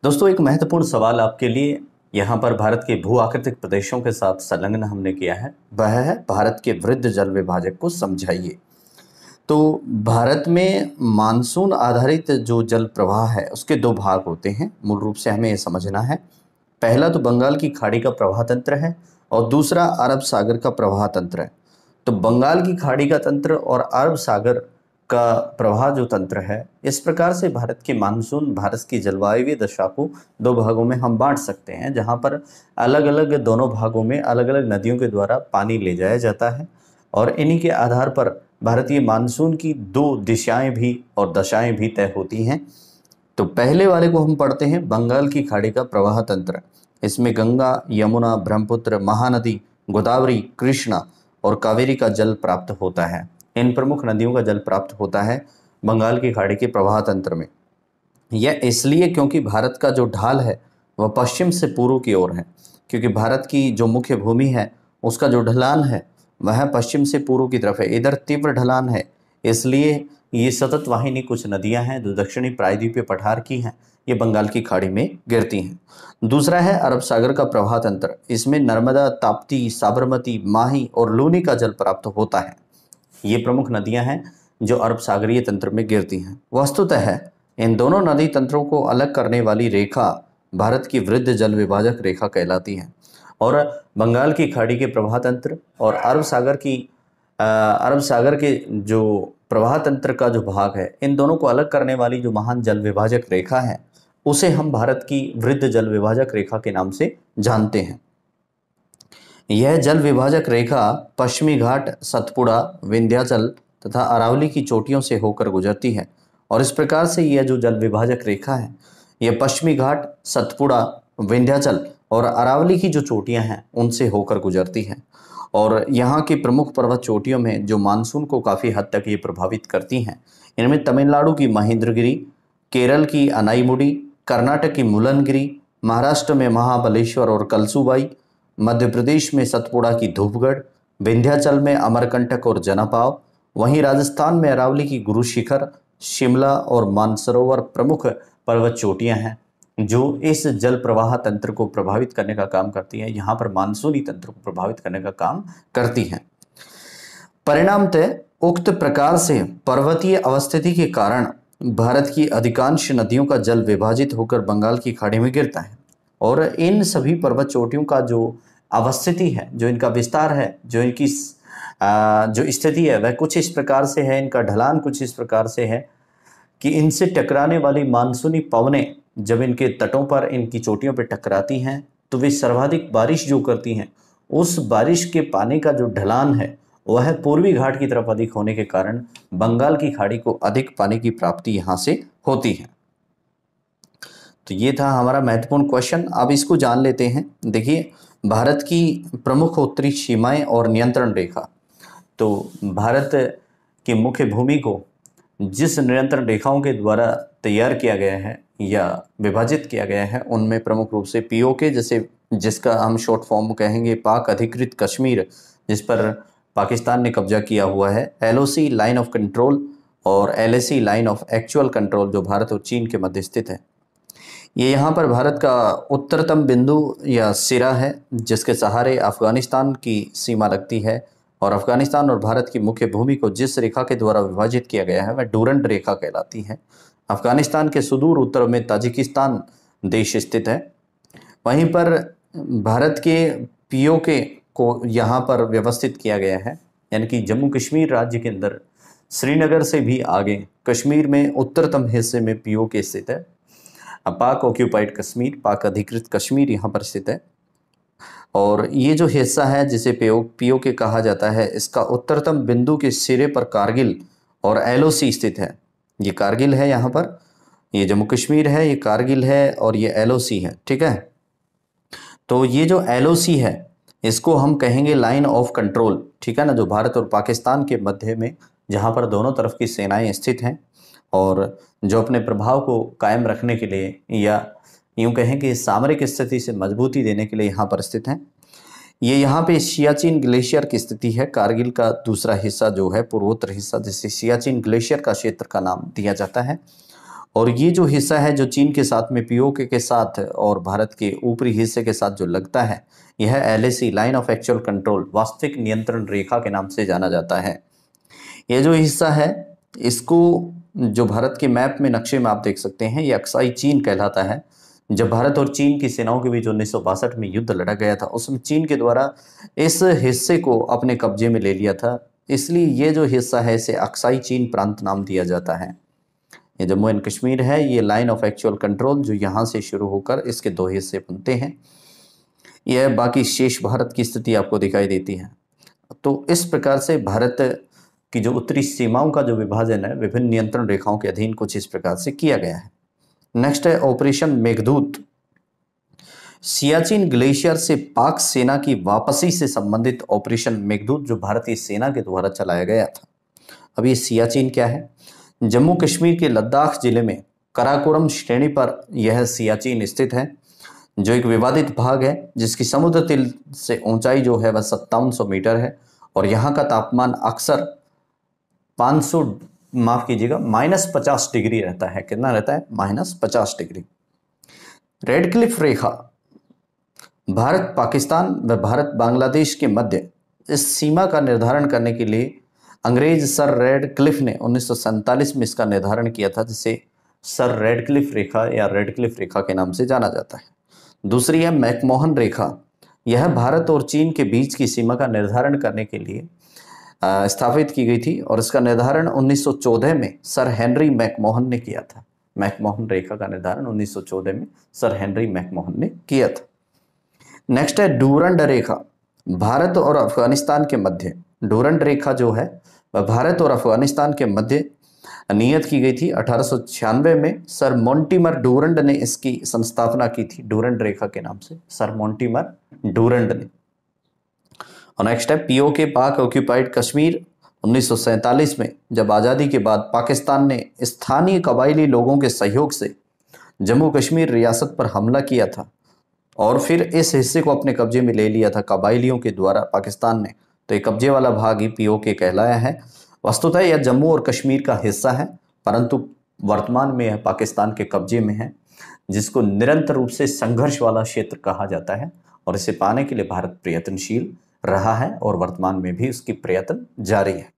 दोस्तों, एक महत्वपूर्ण सवाल आपके लिए यहाँ पर भारत के भू आकृतिक प्रदेशों के साथ संलग्न हमने किया है। वह है भारत के वृहद जल विभाजक को समझाइए। तो भारत में मानसून आधारित जो जल प्रवाह है उसके दो भाग होते हैं। मूल रूप से हमें ये समझना है, पहला तो बंगाल की खाड़ी का प्रवाह तंत्र है और दूसरा अरब सागर का प्रवाह तंत्र है। तो बंगाल की खाड़ी का तंत्र और अरब सागर का प्रवाह जो तंत्र है, इस प्रकार से भारत के मानसून, भारत की जलवायु दशा को दो भागों में हम बांट सकते हैं, जहां पर अलग अलग दोनों भागों में अलग अलग नदियों के द्वारा पानी ले जाया जाता है और इन्हीं के आधार पर भारतीय मानसून की दो दिशाएं भी और दशाएं भी तय होती हैं। तो पहले वाले को हम पढ़ते हैं, बंगाल की खाड़ी का प्रवाह तंत्र। इसमें गंगा, यमुना, ब्रह्मपुत्र, महानदी, गोदावरी, कृष्णा और कावेरी का जल प्राप्त होता है। इन प्रमुख नदियों का जल प्राप्त होता है बंगाल की खाड़ी के प्रवाह तंत्र में। यह इसलिए क्योंकि भारत का जो ढाल है वह पश्चिम से पूर्व की ओर है, क्योंकि भारत की जो मुख्य भूमि है उसका जो ढलान है वह पश्चिम से पूर्व की तरफ है। इधर तीव्र ढलान है, इसलिए ये सतत वाहिनी कुछ नदियां हैं जो दक्षिणी प्रायद्वीपीय पठार की हैं, ये बंगाल की खाड़ी में गिरती हैं। दूसरा है अरब सागर का प्रवाह तंत्र। इसमें नर्मदा, ताप्ती, साबरमती, माही और लूनी का जल प्राप्त होता है। ये प्रमुख नदियां हैं जो अरब सागरीय तंत्र में गिरती हैं। वस्तुतः इन दोनों नदी तंत्रों को अलग करने वाली रेखा भारत की वृहद जल विभाजक रेखा कहलाती है और बंगाल की खाड़ी के प्रवाह तंत्र और अरब सागर के जो प्रवाह तंत्र का जो भाग है, इन दोनों को अलग करने वाली जो महान जल विभाजक रेखा है उसे हम भारत की वृहद जल विभाजक रेखा के नाम से जानते हैं। यह जल विभाजक रेखा पश्चिमी घाट, सतपुड़ा, विंध्याचल तथा अरावली की चोटियों से होकर गुजरती है और इस प्रकार से यह जो जल विभाजक रेखा है, यह पश्चिमी घाट, सतपुड़ा, विंध्याचल और अरावली की जो चोटियां हैं उनसे होकर गुजरती है और यहाँ की प्रमुख पर्वत चोटियों में जो मानसून को काफ़ी हद तक ये प्रभावित करती हैं, इनमें तमिलनाडु की महेंद्रगिरी, केरल की अनाईमुडी, कर्नाटक की मुलनगिरी, महाराष्ट्र में महाबलेश्वर और कलसूबाई, मध्य प्रदेश में सतपुड़ा की धूपगढ़, विंध्याचल में अमरकंटक और जनापाव, वहीं राजस्थान में अरावली की गुरु शिखर, शिमला और मानसरोवर प्रमुख पर्वत चोटियां हैं जो इस जल प्रवाह तंत्र को प्रभावित करने का काम करती हैं, यहाँ पर मानसूनी तंत्र को प्रभावित करने का काम करती हैं। परिणामतः उक्त प्रकार से पर्वतीय अवस्थिति के कारण भारत की अधिकांश नदियों का जल विभाजित होकर बंगाल की खाड़ी में गिरता है और इन सभी पर्वत चोटियों का जो अवस्थिति है, जो इनका विस्तार है, जो इनकी जो स्थिति है वह कुछ इस प्रकार से है, इनका ढलान कुछ इस प्रकार से है कि इनसे टकराने वाली मानसूनी पवनें जब इनके तटों पर, इनकी चोटियों पर टकराती हैं तो वे सर्वाधिक बारिश जो करती हैं, उस बारिश के पानी का जो ढलान है वह पूर्वी घाट की तरफ अधिक होने के कारण बंगाल की खाड़ी को अधिक पानी की प्राप्ति यहाँ से होती है। तो ये था हमारा महत्वपूर्ण क्वेश्चन। अब इसको जान लेते हैं। देखिए, भारत की प्रमुख उत्तरी सीमाएं और नियंत्रण रेखा। तो भारत की मुख्य भूमि को जिस नियंत्रण रेखाओं के द्वारा तैयार किया गया है या विभाजित किया गया है, उनमें प्रमुख रूप से पीओके, जैसे जिसका हम शॉर्ट फॉर्म कहेंगे पाक अधिकृत कश्मीर, जिस पर पाकिस्तान ने कब्जा किया हुआ है, एलओसी लाइन ऑफ कंट्रोल और LAC line of actual control जो भारत और चीन के मध्य स्थित है। ये यहाँ पर भारत का उत्तरतम बिंदु या सिरा है जिसके सहारे अफगानिस्तान की सीमा लगती है और अफगानिस्तान और भारत की मुख्य भूमि को जिस रेखा के द्वारा विभाजित किया गया है वह डूरंट रेखा कहलाती है। अफगानिस्तान के सुदूर उत्तर में ताजिकिस्तान देश स्थित है। वहीं पर भारत के पीओके को यहाँ पर व्यवस्थित किया गया है, यानी कि जम्मू कश्मीर राज्य के अंदर श्रीनगर से भी आगे कश्मीर में उत्तरतम हिस्से में पीओके स्थित है। पाक ऑक्यूपाइड कश्मीर, पाक अधिकृत कश्मीर यहाँ पर स्थित है और ये जो हिस्सा है जिसे पीओके कहा जाता है, इसका उत्तरतम बिंदु के सिरे पर कारगिल और एलओसी स्थित है। ये कारगिल है, यहाँ पर ये जम्मू कश्मीर है, ये कारगिल है और ये एलओसी है। ठीक है, तो ये जो एलओसी है इसको हम कहेंगे लाइन ऑफ कंट्रोल। ठीक है ना, जो भारत और पाकिस्तान के मध्य में, जहाँ पर दोनों तरफ की सेनाएं स्थित हैं और जो अपने प्रभाव को कायम रखने के लिए या यूँ कहें कि सामरिक स्थिति से मजबूती देने के लिए यहाँ पर स्थित हैं। ये यहाँ पे सियाचिन ग्लेशियर की स्थिति है। कारगिल का दूसरा हिस्सा जो है पूर्वोत्तर हिस्सा, जिसे सियाचिन ग्लेशियर का क्षेत्र का नाम दिया जाता है और ये जो हिस्सा है जो चीन के साथ में पीओके के साथ और भारत के ऊपरी हिस्से के साथ जो लगता है, यह LAC line of actual control वास्तविक नियंत्रण रेखा के नाम से जाना जाता है। ये जो हिस्सा है इसको जो भारत के मैप में नक्शे में आप देख सकते हैं, ये अक्साई चीन कहलाता है। जब भारत और चीन की सेनाओं के बीच 1962 में युद्ध लड़ा गया था, उसमें चीन के द्वारा इस हिस्से को अपने कब्जे में ले लिया था, इसलिए ये जो हिस्सा है इसे अक्साई चीन प्रांत नाम दिया जाता है। ये जम्मू एंड कश्मीर है, ये लाइन ऑफ एक्चुअल कंट्रोल जो यहाँ से शुरू होकर इसके दो हिस्से बनते हैं। यह बाकी शेष भारत की स्थिति आपको दिखाई देती है। तो इस प्रकार से भारत की जो उत्तरी सीमाओं का जो विभाजन है विभिन्न नियंत्रण रेखाओं के अधीन कुछ इस प्रकार से किया गया है। नेक्स्ट है ऑपरेशन मेघदूत। सियाचिन ग्लेशियर से पाक सेना की वापसी से संबंधित ऑपरेशन मेघदूत जो भारतीय सेना के द्वारा चलाया गया था। अब ये सियाचिन क्या है? जम्मू कश्मीर के लद्दाख जिले में कराकोरम श्रेणी पर यह सियाचिन स्थित है, जो एक विवादित भाग है जिसकी समुद्र तल से ऊंचाई जो है वह 5700 मीटर है और यहाँ का तापमान अक्सर -50 डिग्री रहता है। कितना रहता है? -50 डिग्री। रेड क्लिफ रेखा भारत पाकिस्तान व भारत बांग्लादेश के मध्य इस सीमा का निर्धारण करने के लिए अंग्रेज सर रेड क्लिफ ने 1947 में इसका निर्धारण किया था, जिसे सर रेड क्लिफ रेखा या रेड क्लिफ रेखा के नाम से जाना जाता है। दूसरी है मैकमोहन रेखा। यह भारत और चीन के बीच की सीमा का निर्धारण करने के लिए स्थापित की गई थी और इसका निर्धारण 1914 में सर हेनरी मैकमोहन ने किया था। मैकमोहन रेखा का निर्धारण 1914 में सर हेनरी मैकमोहन ने किया था। नेक्स्ट है डूरंड रेखा। भारत और अफगानिस्तान के मध्य डूरंड रेखा जो है वह भारत और अफगानिस्तान के मध्य नियत की गई थी। 1896 में सर मोंटीमर डूरंड ने इसकी संस्थापना की थी, डूरंड रेखा के नाम से सर मोंटीमर डूरंड ने। और नेक्स्ट है पीओके पाक ऑक्यूपाइड कश्मीर। 1947 में जब आज़ादी के बाद पाकिस्तान ने स्थानीय कबायली लोगों के सहयोग से जम्मू कश्मीर रियासत पर हमला किया था और फिर इस हिस्से को अपने कब्जे में ले लिया था कबायलियों के द्वारा पाकिस्तान ने, तो ये कब्जे वाला भाग ही पीओके कहलाया है। वस्तुतः यह जम्मू और कश्मीर का हिस्सा है, परंतु वर्तमान में यह पाकिस्तान के कब्जे में है, जिसको निरंतर रूप से संघर्ष वाला क्षेत्र कहा जाता है और इसे पाने के लिए भारत प्रयत्नशील रहा है और वर्तमान में भी उसकी प्रयत्न जारी है।